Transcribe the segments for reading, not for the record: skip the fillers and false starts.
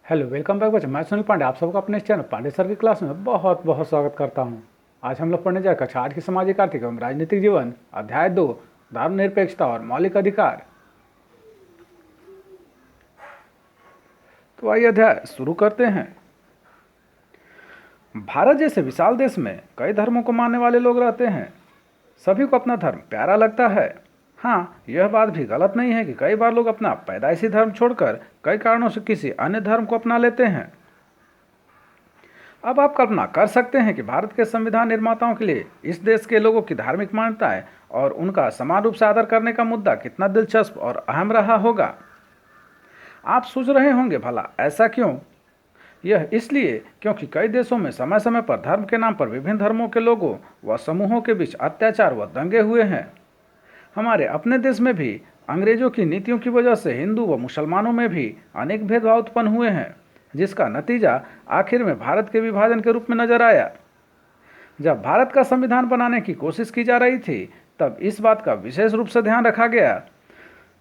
Hello, welcome back बच्चे। मैं सुनील पांडे आप सबको अपने इस चैनल पांडे सर की क्लास में बहुत बहुत स्वागत करता हूं। आज हम लोग पढ़ने जाए कक्षा 8 की सामाजिक आर्थिक एवं राजनीतिक जीवन अध्याय 2 धर्मनिरपेक्षता और मौलिक अधिकार। तो आइए अध्याय शुरू करते हैं। भारत जैसे विशाल देश में कई धर्मों को मानने वाले लोग रहते हैं। सभी को अपना धर्म प्यारा लगता है। हाँ, यह बात भी गलत नहीं है कि कई बार लोग अपना पैदाइशी धर्म छोड़कर कई कारणों से किसी अन्य धर्म को अपना लेते हैं। अब आप कल्पना कर सकते हैं कि भारत के संविधान निर्माताओं के लिए इस देश के लोगों की धार्मिक मान्यताएं और उनका समान रूप से आदर करने का मुद्दा कितना दिलचस्प और अहम रहा होगा। आप सोच रहे होंगे, भला ऐसा क्यों? यह इसलिए क्योंकि कई देशों में समय समय पर धर्म के नाम पर विभिन्न धर्मों के लोगों व समूहों के बीच अत्याचार व दंगे हुए हैं। हमारे अपने देश में भी अंग्रेजों की नीतियों की वजह से हिंदू व मुसलमानों में भी अनेक भेदभाव उत्पन्न हुए हैं, जिसका नतीजा आखिर में भारत के विभाजन के रूप में नजर आया। जब भारत का संविधान बनाने की कोशिश की जा रही थी, तब इस बात का विशेष रूप से ध्यान रखा गया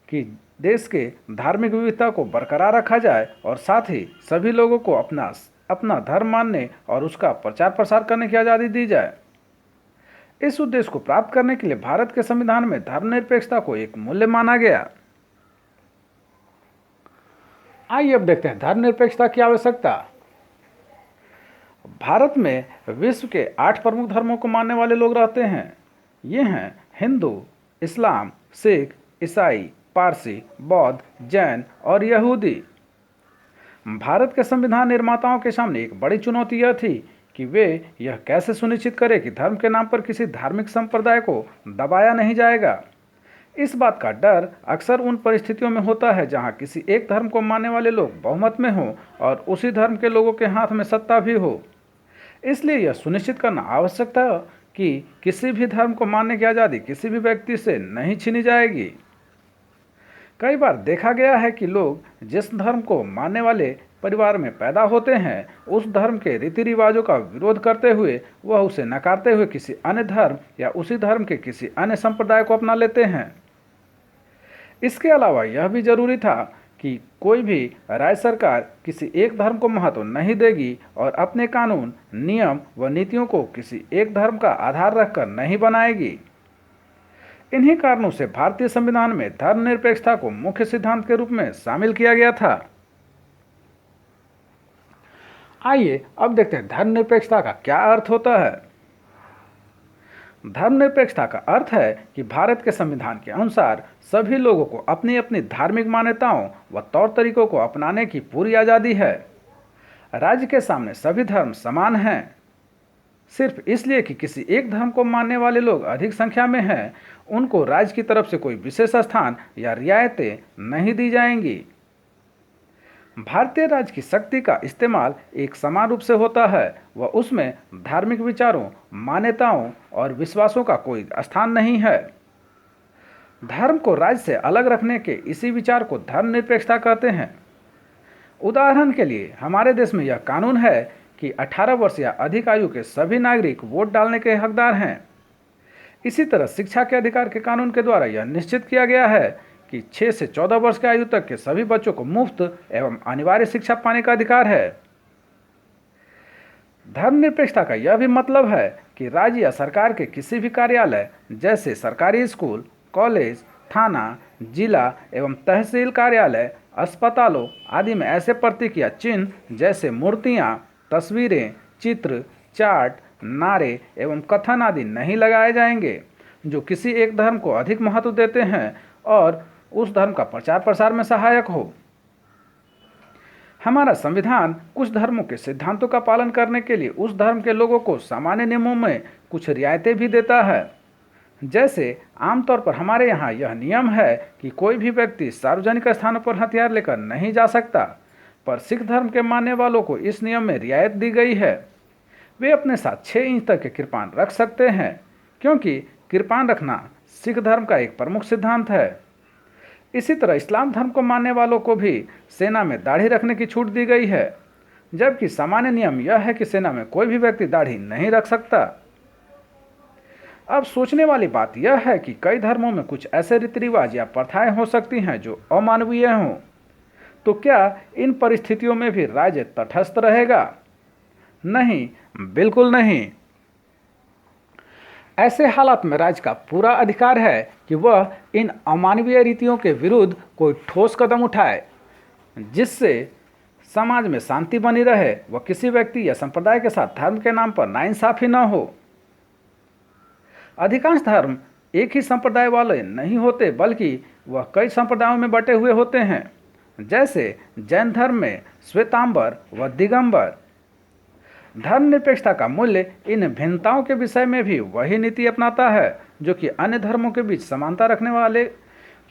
कि देश के धार्मिक विविधता को बरकरार रखा जाए और साथ ही सभी लोगों को अपना अपना धर्म मानने और उसका प्रचार प्रसार करने की आज़ादी दी जाए। इस उद्देश्य को प्राप्त करने के लिए भारत के संविधान में धर्मनिरपेक्षता को एक मूल्य माना गया। आइए अब देखते हैं धर्मनिरपेक्षता की आवश्यकता। भारत में विश्व के 8 प्रमुख धर्मों को मानने वाले लोग रहते हैं। ये हैं हिंदू, इस्लाम, सिख, ईसाई, पारसी, बौद्ध, जैन और यहूदी। भारत के संविधान निर्माताओं के सामने एक बड़ी चुनौती यह थी कि वे यह कैसे सुनिश्चित करें कि धर्म के नाम पर किसी धार्मिक संप्रदाय को दबाया नहीं जाएगा। इस बात का डर अक्सर उन परिस्थितियों में होता है जहां किसी एक धर्म को मानने वाले लोग बहुमत में हों और उसी धर्म के लोगों के हाथ में सत्ता भी हो। इसलिए यह सुनिश्चित करना आवश्यक था कि किसी भी धर्म को मानने की आज़ादी किसी भी व्यक्ति से नहीं छीनी जाएगी। कई बार देखा गया है कि लोग जिस धर्म को मानने वाले परिवार में पैदा होते हैं, उस धर्म के रीति रिवाजों का विरोध करते हुए वह उसे नकारते हुए किसी अन्य धर्म या उसी धर्म के किसी अन्य संप्रदाय को अपना लेते हैं। इसके अलावा यह भी जरूरी था कि कोई भी राज्य सरकार किसी एक धर्म को महत्व नहीं देगी और अपने कानून, नियम व नीतियों को किसी एक धर्म का आधार रखकर नहीं बनाएगी। इन्हीं कारणों से भारतीय संविधान में धर्मनिरपेक्षता को मुख्य सिद्धांत के रूप में शामिल किया गया था। आइए अब देखते हैं धर्मनिरपेक्षता का क्या अर्थ होता है। धर्मनिरपेक्षता का अर्थ है कि भारत के संविधान के अनुसार सभी लोगों को अपनी अपनी धार्मिक मान्यताओं व तौर तरीकों को अपनाने की पूरी आज़ादी है। राज्य के सामने सभी धर्म समान हैं। सिर्फ इसलिए कि किसी एक धर्म को मानने वाले लोग अधिक संख्या में हैं, उनको राज्य की तरफ से कोई विशेष स्थान या रियायतें नहीं दी जाएंगी। भारतीय राज्य की शक्ति का इस्तेमाल एक समान रूप से होता है व उसमें धार्मिक विचारों, मान्यताओं और विश्वासों का कोई स्थान नहीं है। धर्म को राज्य से अलग रखने के इसी विचार को धर्मनिरपेक्षता कहते हैं। उदाहरण के लिए हमारे देश में यह कानून है कि 18 वर्ष या अधिक आयु के सभी नागरिक वोट डालने के हकदार हैं। इसी तरह शिक्षा के अधिकार के कानून के द्वारा यह निश्चित किया गया है कि 6 से 14 वर्ष की आयु तक के सभी बच्चों को मुफ्त एवं अनिवार्य शिक्षा पाने का अधिकार है। धर्मनिरपेक्षता का यह भी मतलब है कि राज्य या सरकार के किसी भी कार्यालय जैसे सरकारी स्कूल, कॉलेज, थाना, जिला एवं तहसील कार्यालय, अस्पतालों आदि में ऐसे प्रतीक या चिन्ह जैसे मूर्तियाँ, तस्वीरें, चित्र, चार्ट, नारे एवं कथन आदि नहीं लगाए जाएंगे जो किसी एक धर्म को अधिक महत्व देते हैं और उस धर्म का प्रचार प्रसार में सहायक हो। हमारा संविधान कुछ धर्मों के सिद्धांतों का पालन करने के लिए उस धर्म के लोगों को सामान्य नियमों में कुछ रियायतें भी देता है। जैसे आमतौर पर हमारे यहाँ यह नियम है कि कोई भी व्यक्ति सार्वजनिक स्थानों पर हथियार लेकर नहीं जा सकता, पर सिख धर्म के मानने वालों को इस नियम में रियायत दी गई है। वे अपने साथ 6 इंच तक के कृपान रख सकते हैं, क्योंकि कृपान रखना सिख धर्म का एक प्रमुख सिद्धांत है। इसी तरह इस्लाम धर्म को मानने वालों को भी सेना में दाढ़ी रखने की छूट दी गई है, जबकि सामान्य नियम यह है कि सेना में कोई भी व्यक्ति दाढ़ी नहीं रख सकता। अब सोचने वाली बात यह है कि कई धर्मों में कुछ ऐसे रीति रिवाज या प्रथाएं हो सकती हैं जो अमानवीय हों। तो क्या इन परिस्थितियों में भी राज्य तटस्थ रहेगा? नहीं, बिल्कुल नहीं। ऐसे हालात में राज्य का पूरा अधिकार है कि वह इन अमानवीय रीतियों के विरुद्ध कोई ठोस कदम उठाए जिससे समाज में शांति बनी रहे, वह किसी व्यक्ति या संप्रदाय के साथ धर्म के नाम पर नाइंसाफी न हो। अधिकांश धर्म एक ही संप्रदाय वाले नहीं होते, बल्कि वह कई संप्रदायों में बटे हुए होते हैं। जैसे जैन धर्म में श्वेतांबर व दिगंबर। धर्मनिरपेक्षता का मूल्य इन भिन्नताओं के विषय में भी वही नीति अपनाता है जो कि अन्य धर्मों के बीच समानता रखने वाले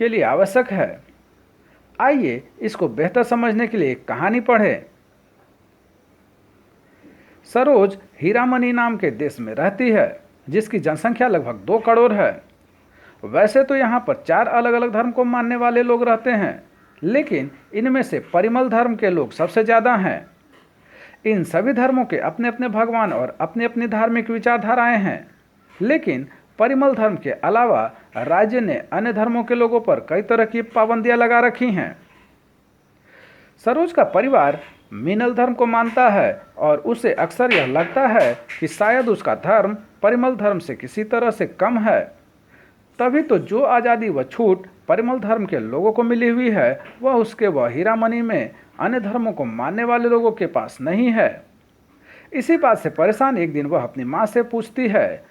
के लिए आवश्यक है। आइए इसको बेहतर समझने के लिए एक कहानी पढ़ें। सरोज हीरामनी नाम के देश में रहती है जिसकी जनसंख्या लगभग 2 करोड़ है। वैसे तो यहाँ पर 4 अलग अलग धर्म को मानने वाले लोग रहते हैं, लेकिन इनमें से परिमल धर्म के लोग सबसे ज़्यादा हैं। इन सभी धर्मों के अपने अपने भगवान और अपनी अपनी धार्मिक विचारधाराएं हैं, लेकिन परिमल धर्म के अलावा राज्य ने अन्य धर्मों के लोगों पर कई तरह की पाबंदियां लगा रखी हैं। सरोज का परिवार मीनल धर्म को मानता है और उसे अक्सर यह लगता है कि शायद उसका धर्म परिमल धर्म से किसी तरह से कम है। तभी तो जो आज़ादी व छूट परिमल धर्म के लोगों को मिली हुई है वह हीरामनी में अन्य धर्मों को मानने वाले लोगों के पास नहीं है। इसी बात से परेशान एक दिन वह अपनी माँ से पूछती है,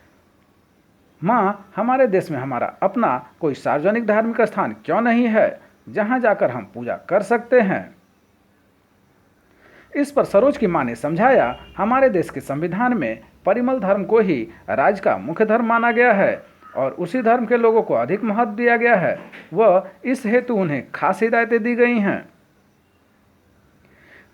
माँ, हमारे देश में हमारा अपना कोई सार्वजनिक धार्मिक स्थान क्यों नहीं है जहाँ जाकर हम पूजा कर सकते हैं? इस पर सरोज की माँ ने समझाया, हमारे देश के संविधान में परिमल धर्म को ही राज्य का मुख्य धर्म माना गया है और उसी धर्म के लोगों को अधिक महत्व दिया गया है। वह इस हेतु उन्हें खास हिदायतें दी गई हैं।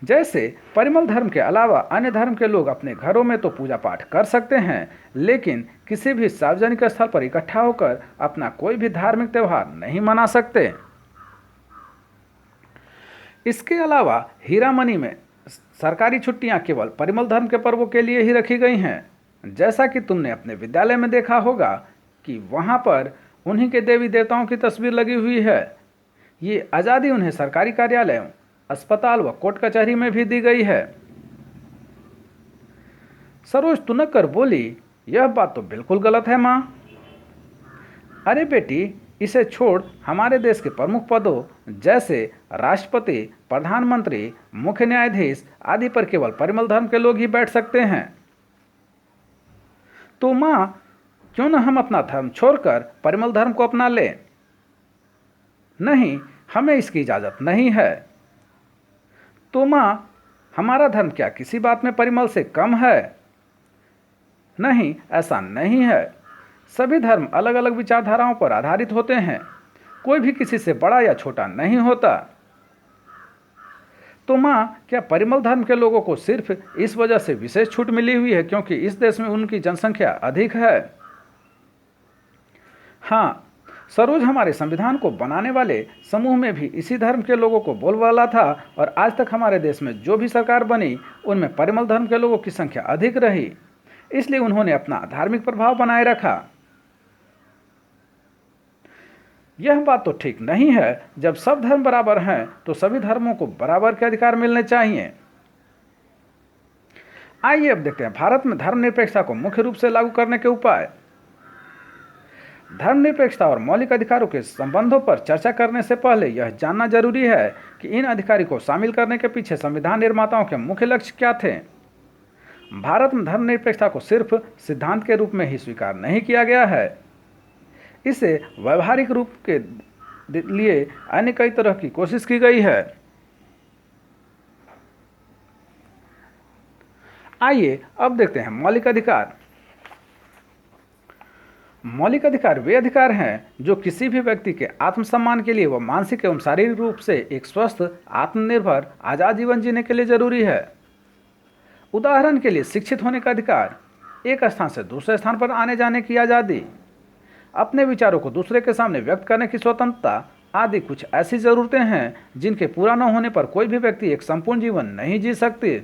जैसे परिमल धर्म के अलावा अन्य धर्म के लोग अपने घरों में तो पूजा पाठ कर सकते हैं, लेकिन किसी भी सार्वजनिक स्थल पर इकट्ठा होकर अपना कोई भी धार्मिक त्यौहार नहीं मना सकते। इसके अलावा हीरामनी में सरकारी छुट्टियां केवल परिमल धर्म के पर्वों के लिए ही रखी गई हैं। जैसा कि तुमने अपने विद्यालय में देखा होगा कि वहां पर उन्हीं के देवी देवताओं की तस्वीर लगी हुई है। ये आज़ादी उन्हें सरकारी कार्यालयों, अस्पताल व कोर्ट कचहरी में भी दी गई है। सरोज तुनक कर बोली, यह बात तो बिल्कुल गलत है माँ। अरे बेटी, इसे छोड़ हमारे देश के प्रमुख पदों जैसे राष्ट्रपति, प्रधानमंत्री, मुख्य न्यायाधीश आदि पर केवल परिमल धर्म के लोग ही बैठ सकते हैं। तो माँ, क्यों न हम अपना धर्म छोड़कर परिमल धर्म को अपना लें? नहीं, हमें इसकी इजाज़त नहीं है। तो माँ, हमारा धर्म क्या किसी बात में परिमल से कम है? नहीं, ऐसा नहीं है। सभी धर्म अलग अलग विचारधाराओं पर आधारित होते हैं। कोई भी किसी से बड़ा या छोटा नहीं होता। तो माँ, क्या परिमल धर्म के लोगों को सिर्फ इस वजह से विशेष छूट मिली हुई है क्योंकि इस देश में उनकी जनसंख्या अधिक है? हाँ, सरोज हमारे संविधान को बनाने वाले समूह में भी इसी धर्म के लोगों को बोलबाला था और आज तक हमारे देश में जो भी सरकार बनी उनमें परिमल धर्म के लोगों की संख्या अधिक रही, इसलिए उन्होंने अपना धार्मिक प्रभाव बनाए रखा। यह बात तो ठीक नहीं है। जब सब धर्म बराबर हैं तो सभी धर्मों को बराबर के अधिकार मिलने चाहिए। आइए अब देखते हैं भारत में धर्मनिरपेक्षता को मुख्य रूप से लागू करने के उपाय। धर्मनिरपेक्षता और मौलिक अधिकारों के संबंधों पर चर्चा करने से पहले यह जानना जरूरी है कि इन अधिकारों को शामिल करने के पीछे संविधान निर्माताओं के मुख्य लक्ष्य क्या थे। भारत में धर्मनिरपेक्षता को सिर्फ सिद्धांत के रूप में ही स्वीकार नहीं किया गया है, इसे व्यवहारिक रूप के लिए अन्य कई तरह की कोशिश की गई है। आइए अब देखते हैं मौलिक अधिकार। मौलिक अधिकार वे अधिकार हैं जो किसी भी व्यक्ति के आत्मसम्मान के लिए व मानसिक एवं शारीरिक रूप से एक स्वस्थ, आत्मनिर्भर, आजाद जीवन जीने के लिए जरूरी है। उदाहरण के लिए शिक्षित होने का अधिकार, एक स्थान से दूसरे स्थान पर आने जाने की आज़ादी, अपने विचारों को दूसरे के सामने व्यक्त करने की स्वतंत्रता आदि कुछ ऐसी जरूरतें हैं जिनके पूरा न होने पर कोई भी व्यक्ति एक संपूर्ण जीवन नहीं जी सकती।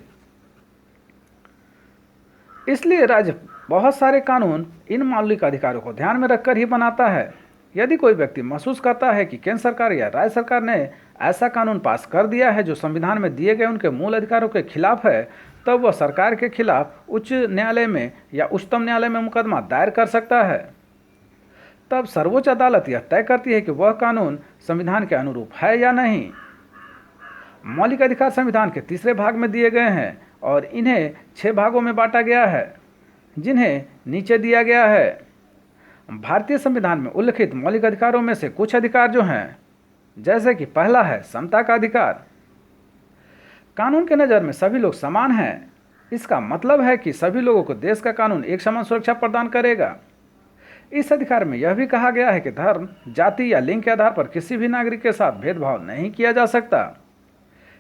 इसलिए राज्य बहुत सारे कानून इन मौलिक अधिकारों को ध्यान में रखकर ही बनाता है। यदि कोई व्यक्ति महसूस करता है कि केंद्र सरकार या राज्य सरकार ने ऐसा कानून पास कर दिया है जो संविधान में दिए गए उनके मूल अधिकारों के खिलाफ है, तब वह सरकार के खिलाफ उच्च न्यायालय में या उच्चतम न्यायालय में मुकदमा दायर कर सकता है। तब सर्वोच्च अदालत यह तय करती है कि वह कानून संविधान के अनुरूप है या नहीं। मौलिक अधिकार संविधान के तीसरे भाग में दिए गए हैं और इन्हें 6 भागों में बांटा गया है, जिन्हें नीचे दिया गया है। भारतीय संविधान में उल्लिखित मौलिक अधिकारों में से कुछ अधिकार जो हैं, जैसे कि पहला है समता का अधिकार। कानून के नज़र में सभी लोग समान हैं। इसका मतलब है कि सभी लोगों को देश का कानून एक समान सुरक्षा प्रदान करेगा। इस अधिकार में यह भी कहा गया है कि धर्म, जाति या लिंग के आधार पर किसी भी नागरिक के साथ भेदभाव नहीं किया जा सकता।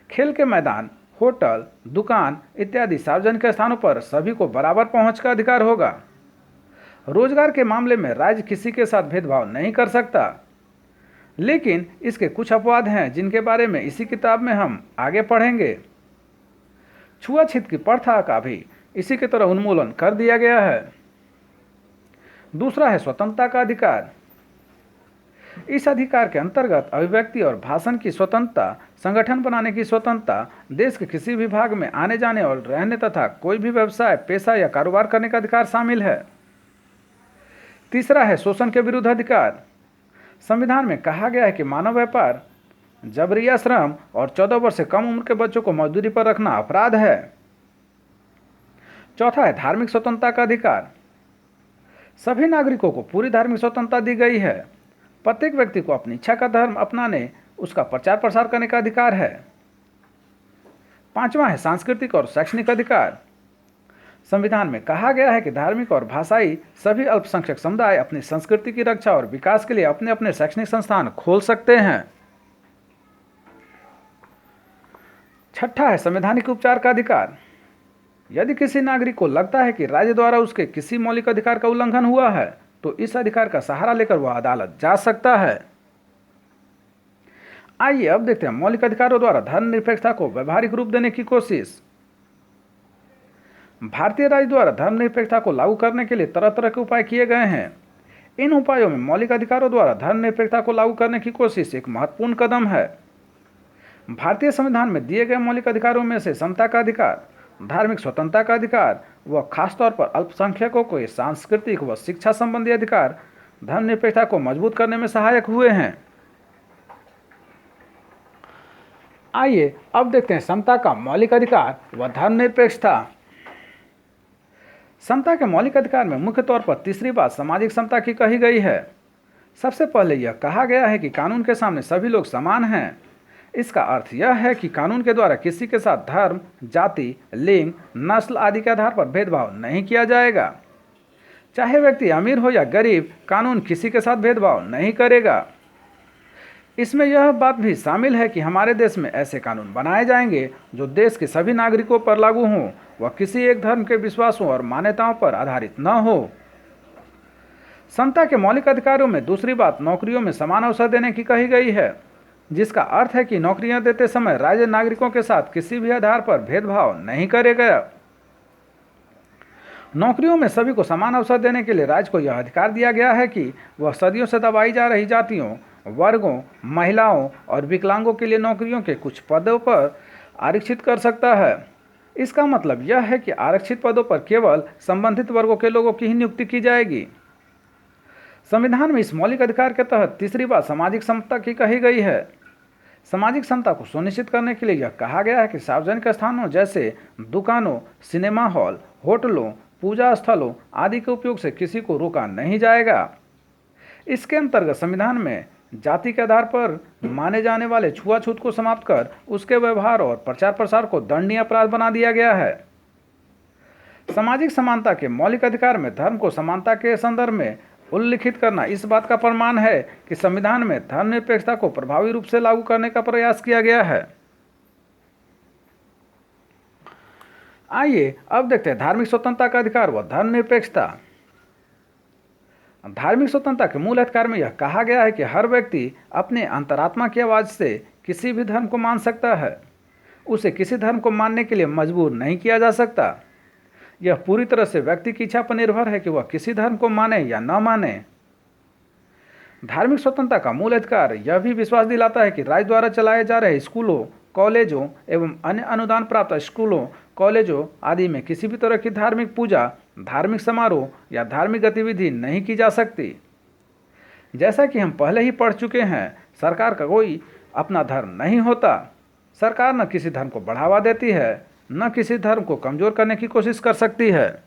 खेल के मैदान, होटल, दुकान इत्यादि सार्वजनिक स्थानों पर सभी को बराबर पहुंच का अधिकार होगा। रोजगार के मामले में राज्य किसी के साथ भेदभाव नहीं कर सकता। लेकिन इसके कुछ अपवाद हैं जिनके बारे में इसी किताब में हम आगे पढ़ेंगे। छुआछूत की प्रथा का भी इसी की तरह उन्मूलन कर दिया गया है। दूसरा है स्वतंत्रता का अधिकार। इस अधिकार के अंतर्गत अभिव्यक्ति और भाषण की स्वतंत्रता, संगठन बनाने की स्वतंत्रता, देश के किसी भी भाग में आने जाने और रहने तथा कोई भी व्यवसाय, पेशा या कारोबार करने का अधिकार शामिल है। तीसरा है शोषण के विरुद्ध अधिकार। संविधान में कहा गया है कि मानव व्यापार, जबरिया श्रम और 14 वर्ष से कम उम्र के बच्चों को मजदूरी पर रखना अपराध है। चौथा है धार्मिक स्वतंत्रता का अधिकार। सभी नागरिकों को पूरी धार्मिक स्वतंत्रता दी गई है। प्रत्येक व्यक्ति को अपनी इच्छा का धर्म अपनाने, उसका प्रचार प्रसार करने का अधिकार है। पांचवा है सांस्कृतिक और शैक्षणिक अधिकार। संविधान में कहा गया है कि धार्मिक और भाषाई सभी अल्पसंख्यक समुदाय अपनी संस्कृति की रक्षा और विकास के लिए अपने अपने शैक्षणिक संस्थान खोल सकते हैं। छठा है संवैधानिक उपचार का अधिकार। यदि किसी नागरिक को लगता है कि राज्य द्वारा उसके किसी मौलिक अधिकार का उल्लंघन हुआ है, तो इस अधिकार का सहारा लेकर वह अदालत जा सकता है। आइए अब देखते हैं मौलिक अधिकारों द्वारा धर्मनिरपेक्षता को व्यवहारिक रूप देने की कोशिश। भारतीय राज्य द्वारा धर्मनिरपेक्षता को लागू करने के लिए तरह तरह के उपाय किए गए हैं। इन उपायों में मौलिक अधिकारों द्वारा धर्मनिरपेक्षता को लागू करने की कोशिश एक महत्वपूर्ण कदम है। भारतीय संविधान में दिए गए मौलिक अधिकारों में से समता का अधिकार, धार्मिक स्वतंत्रता का अधिकार व खासतौर पर अल्पसंख्यकों को सांस्कृतिक व शिक्षा संबंधी अधिकार धर्मनिरपेक्षता को मजबूत करने में सहायक हुए हैं। आइए अब देखते हैं समता का मौलिक अधिकार व धर्मनिरपेक्षता। समता के मौलिक अधिकार में मुख्य तौर पर तीसरी बात सामाजिक समता की कही गई है। सबसे पहले यह कहा गया है कि कानून के सामने सभी लोग समान हैं। इसका अर्थ यह है कि कानून के द्वारा किसी के साथ धर्म, जाति, लिंग, नस्ल आदि के आधार पर भेदभाव नहीं किया जाएगा। चाहे व्यक्ति अमीर हो या गरीब, कानून किसी के साथ भेदभाव नहीं करेगा। इसमें यह बात भी शामिल है कि हमारे देश में ऐसे कानून बनाए जाएंगे जो देश के सभी नागरिकों पर लागू हों व किसी एक धर्म के विश्वासों और मान्यताओं पर आधारित न हो। समता के मौलिक अधिकारों में दूसरी बात नौकरियों में समान अवसर देने की कही गई है, जिसका अर्थ है कि नौकरियां देते समय राज्य नागरिकों के साथ किसी भी आधार पर भेदभाव नहीं करेगा। नौकरियों में सभी को समान अवसर देने के लिए राज्य को यह अधिकार दिया गया है कि वह सदियों से दबाई जा रही जातियों, वर्गों, महिलाओं और विकलांगों के लिए नौकरियों के कुछ पदों पर आरक्षित कर सकता है। इसका मतलब यह है कि आरक्षित पदों पर केवल संबंधित वर्गों के लोगों की ही नियुक्ति की जाएगी। संविधान में इस मौलिक अधिकार के तहत तीसरी बात सामाजिक समता की कही गई है। सामाजिक समता को सुनिश्चित करने के लिए यह कहा गया है कि सार्वजनिक स्थानों जैसे दुकानों, सिनेमा हॉल, होटलों, पूजा स्थलों आदि के उपयोग से किसी को रोका नहीं जाएगा। इसके अंतर्गत संविधान में जाति के आधार पर माने जाने वाले छुआछूत को समाप्त कर उसके व्यवहार और प्रचार प्रसार को दंडनीय अपराध बना दिया गया है। सामाजिक समानता के मौलिक अधिकार में धर्म को समानता के संदर्भ में उल्लिखित करना इस बात का प्रमाण है कि संविधान में धर्मनिरपेक्षता को प्रभावी रूप से लागू करने का प्रयास किया गया है। आइए अब देखते हैं धार्मिक स्वतंत्रता का अधिकार व धर्मनिरपेक्षता। धार्मिक स्वतंत्रता के मूल अधिकार में यह कहा गया है कि हर व्यक्ति अपने अंतरात्मा की आवाज़ से किसी भी धर्म को मान सकता है। उसे किसी धर्म को मानने के लिए मजबूर नहीं किया जा सकता। यह पूरी तरह से व्यक्ति की इच्छा पर निर्भर है कि वह किसी धर्म को माने या न माने। धार्मिक स्वतंत्रता का मूल अधिकार यह भी विश्वास दिलाता है कि राज्य द्वारा चलाए जा रहे स्कूलों, कॉलेजों एवं अन्य अनुदान प्राप्त स्कूलों, कॉलेजों आदि में किसी भी तरह की धार्मिक पूजा, धार्मिक समारोह या धार्मिक गतिविधि नहीं की जा सकती। जैसा कि हम पहले ही पढ़ चुके हैं, सरकार का कोई अपना धर्म नहीं होता। सरकार न किसी धर्म को बढ़ावा देती है, न किसी धर्म को कमजोर करने की कोशिश कर सकती है।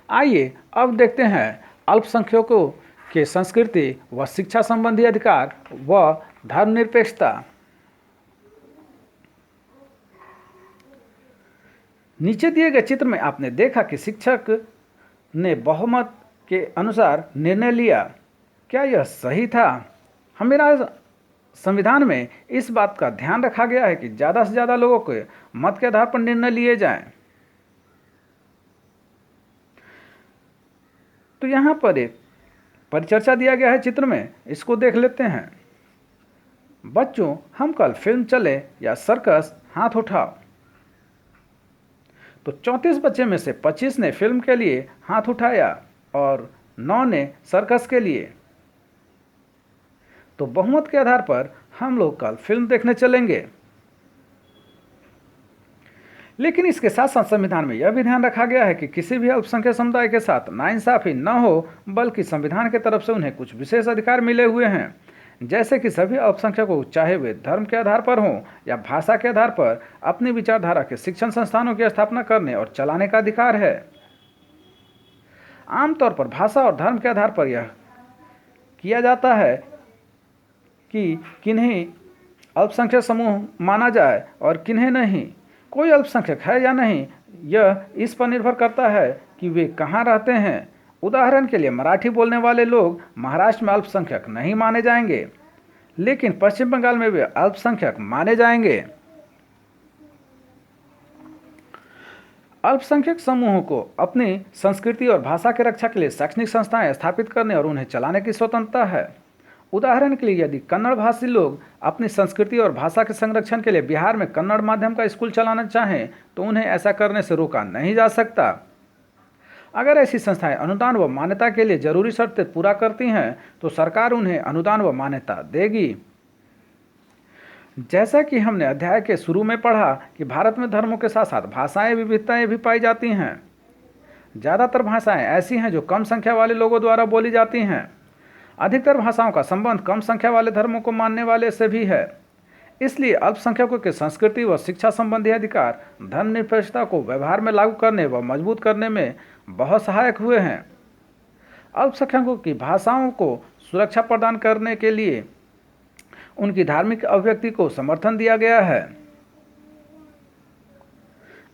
आइए अब देखते हैं अल्पसंख्यकों के संस्कृति व शिक्षा संबंधी अधिकार व धर्मनिरपेक्षता। नीचे दिए गए चित्र में आपने देखा कि शिक्षक ने बहुमत के अनुसार निर्णय लिया। क्या यह सही था? हमारे संविधान में इस बात का ध्यान रखा गया है कि ज़्यादा से ज़्यादा लोगों के मत के आधार पर निर्णय लिए जाएं। तो यहाँ पर एक परिचर्चा दिया गया है चित्र में, इसको देख लेते हैं। बच्चों, हम कल फिल्म चले या सर्कस, हाथ उठाओ। तो 34 बच्चे में से 25 ने फिल्म के लिए हाथ उठाया और 9 ने सर्कस के लिए। तो बहुमत के आधार पर हम लोग कल फिल्म देखने चलेंगे। लेकिन इसके साथ साथ संविधान में यह भी ध्यान रखा गया है कि किसी भी अल्पसंख्यक समुदाय के साथ नाइंसाफी न हो, बल्कि संविधान की तरफ से उन्हें कुछ विशेष अधिकार मिले हुए हैं, जैसे कि सभी अल्पसंख्यकों, चाहे वे धर्म के आधार पर हों या भाषा के आधार पर, अपनी विचारधारा के शिक्षण संस्थानों की स्थापना करने और चलाने का अधिकार है। आमतौर पर भाषा और धर्म के आधार पर यह किया जाता है कि किन्हें अल्पसंख्यक समूह माना जाए और किन्हें नहीं। कोई अल्पसंख्यक है या नहीं, यह इस पर निर्भर करता है कि वे कहाँ रहते हैं। उदाहरण के लिए मराठी बोलने वाले लोग महाराष्ट्र में अल्पसंख्यक नहीं माने जाएंगे, लेकिन पश्चिम बंगाल में वे अल्पसंख्यक माने जाएंगे। अल्पसंख्यक समूहों को अपनी संस्कृति और भाषा की रक्षा के लिए शैक्षणिक संस्थाएं स्थापित करने और उन्हें चलाने की स्वतंत्रता है। उदाहरण के लिए, यदि कन्नड़ भाषी लोग अपनी संस्कृति और भाषा के संरक्षण के लिए बिहार में कन्नड़ माध्यम का स्कूल चलाना चाहें, तो उन्हें ऐसा करने से रोका नहीं जा सकता। अगर ऐसी संस्थाएं अनुदान व मान्यता के लिए जरूरी शर्तें पूरा करती हैं, तो सरकार उन्हें अनुदान व मान्यता देगी। जैसा कि हमने अध्याय के शुरू में पढ़ा कि भारत में धर्मों के साथ साथ भाषाएं विविधताएं भी पाई जाती हैं। ज़्यादातर भाषाएं ऐसी हैं जो कम संख्या वाले लोगों द्वारा बोली जाती हैं। अधिकतर भाषाओं का संबंध कम संख्या वाले धर्मों को मानने वाले से भी है। इसलिए अल्पसंख्यकों के संस्कृति व शिक्षा संबंधी अधिकार धर्मनिरपेक्षता को व्यवहार में लागू करने व मजबूत करने में बहुत सहायक हुए हैं। अल्पसंख्यकों की भाषाओं को सुरक्षा प्रदान करने के लिए उनकी धार्मिक अभिव्यक्ति को समर्थन दिया गया है।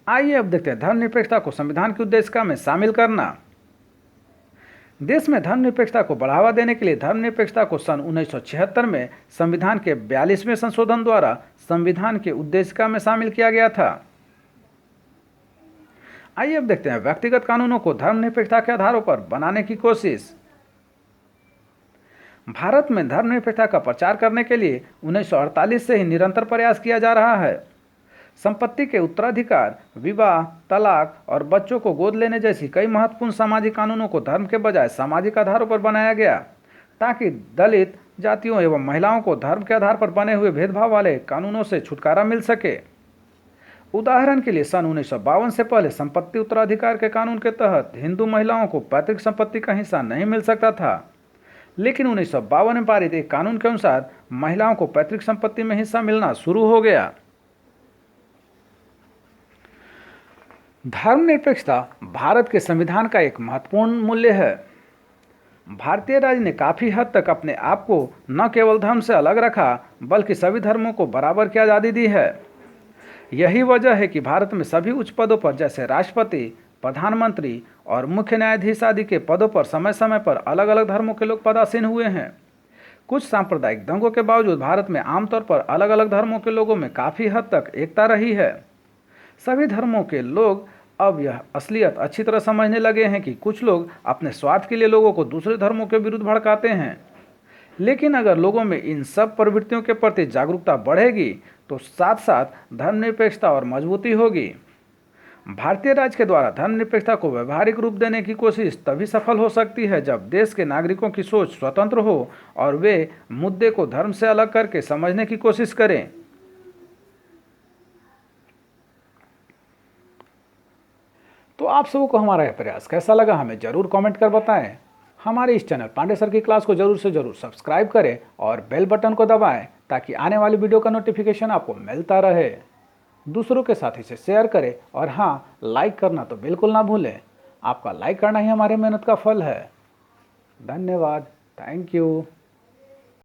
आइए अब देखते हैं धर्मनिरपेक्षता को संविधान की उद्देशिका में शामिल करना। देश में धर्मनिरपेक्षता को बढ़ावा देने के लिए धर्मनिरपेक्षता को सन 1976 में संविधान के 42वें संशोधन द्वारा संविधान के उद्देशिका में शामिल किया गया था। आइए अब देखते हैं व्यक्तिगत कानूनों को धर्मनिरपेक्षता के आधारों पर बनाने की कोशिश। भारत में धर्मनिरपेक्षता का प्रचार करने के लिए 1948 से ही निरंतर प्रयास किया जा रहा है। संपत्ति के उत्तराधिकार, विवाह, तलाक और बच्चों को गोद लेने जैसी कई महत्वपूर्ण सामाजिक कानूनों को धर्म के बजाय सामाजिक आधारों पर बनाया गया, ताकि दलित जातियों एवं महिलाओं को धर्म के आधार पर बने हुए भेदभाव वाले कानूनों से छुटकारा मिल सके। उदाहरण के लिए, सन 1952 से पहले संपत्ति उत्तराधिकार के कानून के तहत हिंदू महिलाओं को पैतृक संपत्ति का हिस्सा नहीं मिल सकता था, लेकिन 1952 में पारित एक कानून के अनुसार महिलाओं को पैतृक संपत्ति में हिस्सा मिलना शुरू हो गया। धर्मनिरपेक्षता भारत के संविधान का एक महत्वपूर्ण मूल्य है। भारतीय राज्य ने काफ़ी हद तक अपने आप को न केवल धर्म से अलग रखा, बल्कि सभी धर्मों को बराबर की आज़ादी दी है। यही वजह है कि भारत में सभी उच्च पदों पर, जैसे राष्ट्रपति, प्रधानमंत्री और मुख्य न्यायाधीश आदि के पदों पर समय समय पर अलग अलग धर्मों के लोग पदासीन हुए हैं। कुछ सांप्रदायिक दंगों के बावजूद भारत में आमतौर पर अलग अलग धर्मों के लोगों में काफ़ी हद तक एकता रही है। सभी धर्मों के लोग अब यह असलियत अच्छी तरह समझने लगे हैं कि कुछ लोग अपने स्वार्थ के लिए लोगों को दूसरे धर्मों के विरुद्ध भड़काते हैं। लेकिन अगर लोगों में इन सब प्रवृत्तियों के प्रति जागरूकता बढ़ेगी, तो साथ साथ धर्मनिरपेक्षता और मजबूती होगी। भारतीय राज्य के द्वारा धर्मनिरपेक्षता को व्यवहारिक रूप देने की कोशिश तभी सफल हो सकती है जब देश के नागरिकों की सोच स्वतंत्र हो और वे मुद्दे को धर्म से अलग करके समझने की कोशिश करें। तो आप सबों को हमारा यह प्रयास कैसा लगा हमें जरूर कमेंट कर बताएं। हमारे इस चैनल पांडे सर की क्लास को जरूर से जरूर सब्सक्राइब करें और बेल बटन को दबाएं ताकि आने वाली वीडियो का नोटिफिकेशन आपको मिलता रहे। दूसरों के साथ इसे शेयर करें और हाँ, लाइक करना तो बिल्कुल ना भूलें। आपका लाइक करना ही हमारी मेहनत का फल है। धन्यवाद। Thank you.